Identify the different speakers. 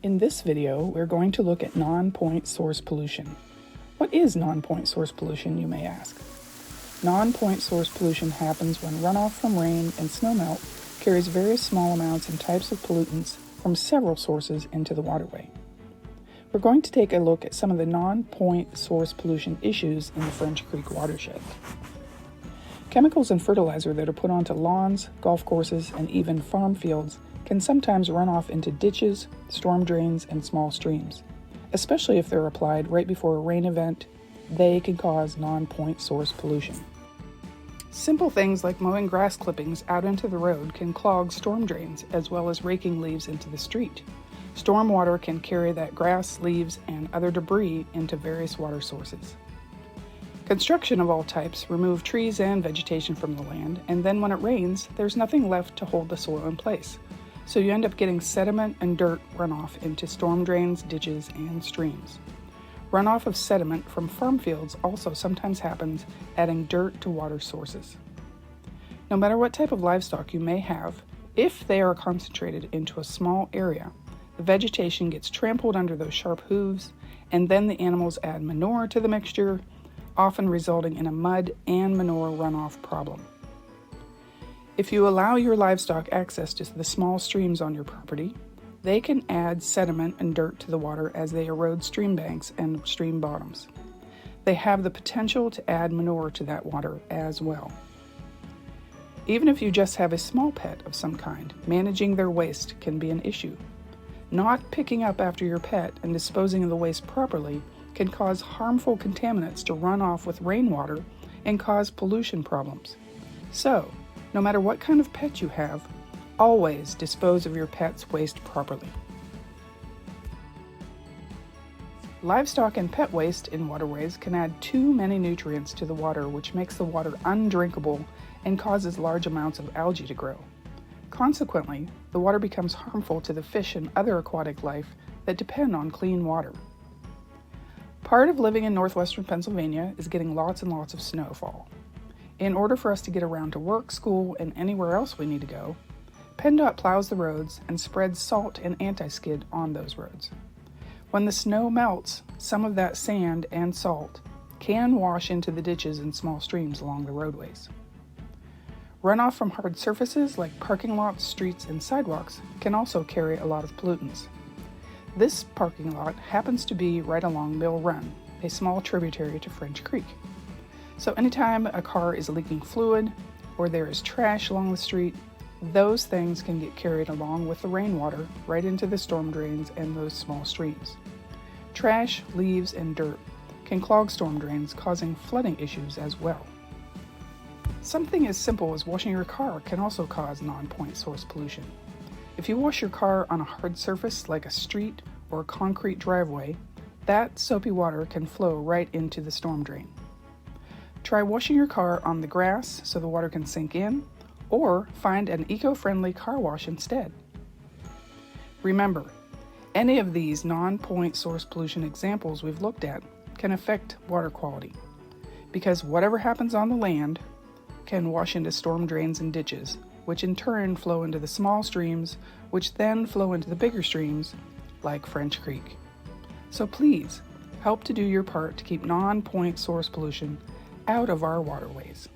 Speaker 1: In this video, we're going to look at non-point source pollution. What is non-point source pollution, you may ask? Non-point source pollution happens when runoff from rain and snowmelt carries various small amounts and types of pollutants from several sources into the waterway. We're going to take a look at some of the non-point source pollution issues in the French Creek Watershed. Chemicals and fertilizer that are put onto lawns, golf courses, and even farm fields can sometimes run off into ditches, storm drains, and small streams. Especially if they're applied right before a rain event, they can cause non-point source pollution. Simple things like mowing grass clippings out into the road can clog storm drains, as well as raking leaves into the street. Storm water can carry that grass, leaves, and other debris into various water sources. Construction of all types remove trees and vegetation from the land, and then when it rains, there's nothing left to hold the soil in place. So you end up getting sediment and dirt runoff into storm drains, ditches, and streams. Runoff of sediment from farm fields also sometimes happens, adding dirt to water sources. No matter what type of livestock you may have, if they are concentrated into a small area, the vegetation gets trampled under those sharp hooves, and then the animals add manure to the mixture, often resulting in a mud and manure runoff problem. If you allow your livestock access to the small streams on your property, they can add sediment and dirt to the water as they erode stream banks and stream bottoms. They have the potential to add manure to that water as well. Even if you just have a small pet of some kind, managing their waste can be an issue. Not picking up after your pet and disposing of the waste properly can cause harmful contaminants to run off with rainwater and cause pollution problems. So, no matter what kind of pet you have, always dispose of your pet's waste properly. Livestock and pet waste in waterways can add too many nutrients to the water, which makes the water undrinkable and causes large amounts of algae to grow. Consequently, the water becomes harmful to the fish and other aquatic life that depend on clean water. Part of living in northwestern Pennsylvania is getting lots and lots of snowfall. In order for us to get around to work, school, and anywhere else we need to go, PennDOT plows the roads and spreads salt and anti-skid on those roads. When the snow melts, some of that sand and salt can wash into the ditches and small streams along the roadways. Runoff from hard surfaces like parking lots, streets, and sidewalks can also carry a lot of pollutants. This parking lot happens to be right along Mill Run, a small tributary to French Creek. So anytime a car is leaking fluid or there is trash along the street, those things can get carried along with the rainwater right into the storm drains and those small streams. Trash, leaves, and dirt can clog storm drains, causing flooding issues as well. Something as simple as washing your car can also cause non-point source pollution. If you wash your car on a hard surface like a street or a concrete driveway, that soapy water can flow right into the storm drain. Try washing your car on the grass so the water can sink in, or find an eco-friendly car wash instead. Remember, any of these non-point source pollution examples we've looked at can affect water quality, because whatever happens on the land can wash into storm drains and ditches, which in turn flow into the small streams, which then flow into the bigger streams, like French Creek. So please, help to do your part to keep non-point source pollution out of our waterways.